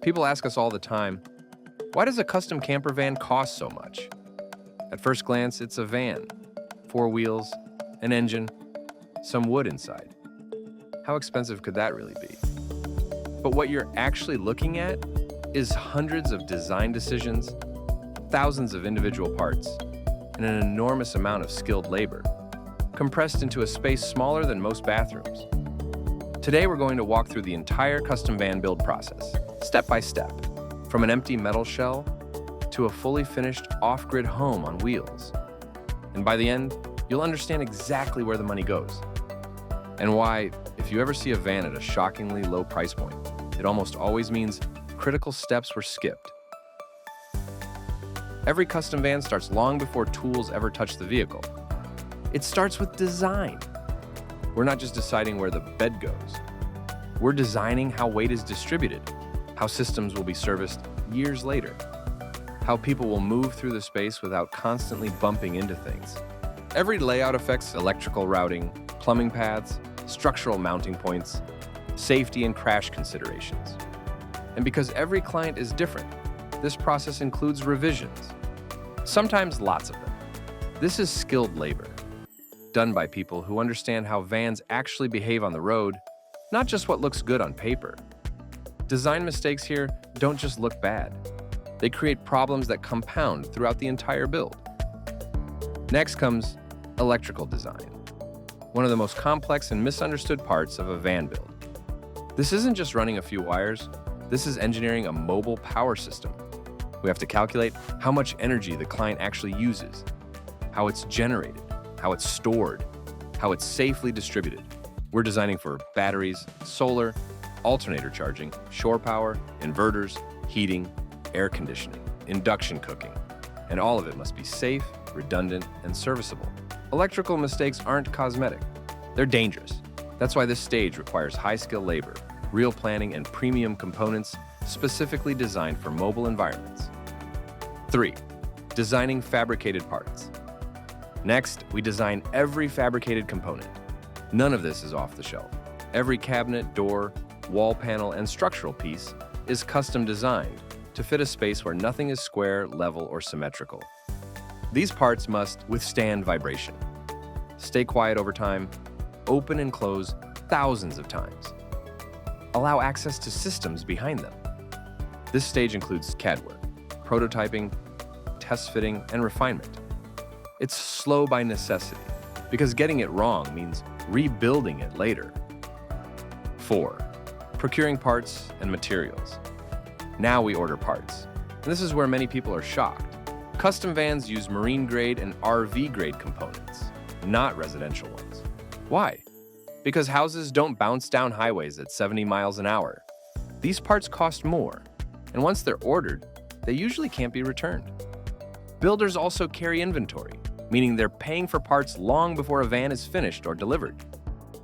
People ask us all the time, why does a custom camper van cost so much? At first glance, it's a van, 4 wheels, an engine, some wood inside. How expensive could that really be? But what you're actually looking at is hundreds of design decisions, thousands of individual parts, and an enormous amount of skilled labor, compressed into a space smaller than most bathrooms. Today, we're going to walk through the entire custom van build process, step by step, from an empty metal shell to a fully finished off-grid home on wheels. And by the end, you'll understand exactly where the money goes and why, if you ever see a van at a shockingly low price point, it almost always means critical steps were skipped. Every custom van starts long before tools ever touch the vehicle. It starts with design. We're not just deciding where the bed goes. We're designing how weight is distributed, how systems will be serviced years later, how people will move through the space without constantly bumping into things. Every layout affects electrical routing, plumbing paths, structural mounting points, safety and crash considerations. And because every client is different, this process includes revisions, sometimes lots of them. This is skilled labor, done by people who understand how vans actually behave on the road, not just what looks good on paper. Design mistakes here don't just look bad. They create problems that compound throughout the entire build. Next comes electrical design, one of the most complex and misunderstood parts of a van build. This isn't just running a few wires, this is engineering a mobile power system. We have to calculate how much energy the client actually uses, how it's generated, how it's stored, how it's safely distributed. We're designing for batteries, solar, alternator charging, shore power, inverters, heating, air conditioning, induction cooking, and all of it must be safe, redundant, and serviceable. Electrical mistakes aren't cosmetic. They're dangerous. That's why this stage requires high-skill labor, real planning, and premium components specifically designed for mobile environments. 3. Designing fabricated parts. Next, we design every fabricated component. None of this is off the shelf. Every cabinet, door, wall panel, and structural piece is custom designed to fit a space where nothing is square, level, or symmetrical. These parts must withstand vibration, stay quiet over time, open and close thousands of times, allow access to systems behind them. This stage includes CAD work, prototyping, test fitting, and refinement. It's slow by necessity, because getting it wrong means rebuilding it later. 4. Procuring parts and materials. Now we order parts, and this is where many people are shocked. Custom vans use marine-grade and RV-grade components, not residential ones. Why? Because houses don't bounce down highways at 70 miles an hour. These parts cost more, and once they're ordered, they usually can't be returned. Builders also carry inventory, meaning they're paying for parts long before a van is finished or delivered.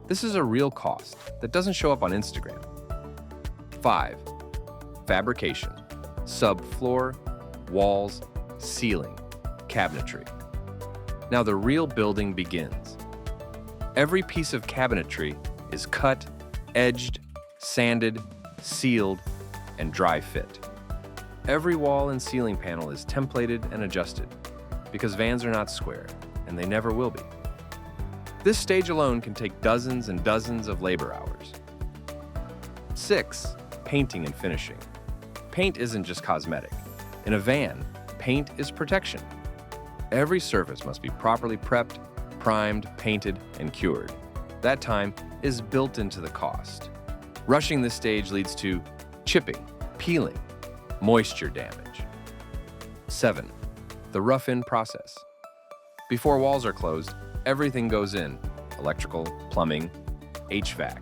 This is a real cost that doesn't show up on Instagram. 5. Fabrication. Subfloor, walls, ceiling, cabinetry. Now the real building begins. Every piece of cabinetry is cut, edged, sanded, sealed, and dry fit. Every wall and ceiling panel is templated and adjusted, because vans are not square, and they never will be. This stage alone can take dozens and dozens of labor hours. 6. Painting and finishing. Paint isn't just cosmetic. In a van, paint is protection. Every surface must be properly prepped, primed, painted, and cured. That time is built into the cost. Rushing this stage leads to chipping, peeling, moisture damage. 7. The rough-in process. Before walls are closed, everything goes in: electrical, plumbing, HVAC,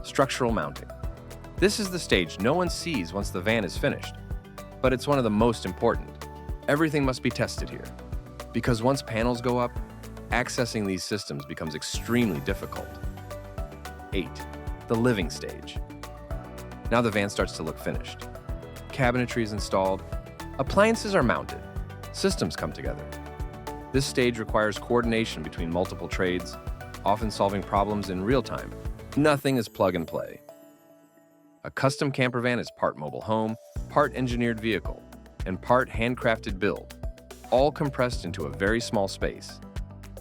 structural mounting. This is the stage no one sees once the van is finished, but it's one of the most important. Everything must be tested here, because once panels go up, accessing these systems becomes extremely difficult. 8. The living stage. Now the van starts to look finished. Cabinetry is installed, appliances are mounted, systems come together. This stage requires coordination between multiple trades, often solving problems in real time. Nothing is plug and play. A custom campervan is part mobile home, part engineered vehicle, and part handcrafted build, all compressed into a very small space.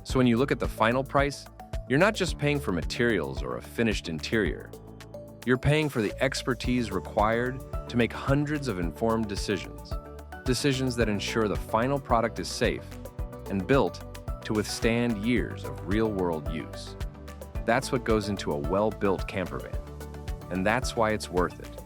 So when you look at the final price, you're not just paying for materials or a finished interior. You're paying for the expertise required to make hundreds of informed decisions. Decisions that ensure the final product is safe and built to withstand years of real-world use. That's what goes into a well-built campervan, and that's why it's worth it.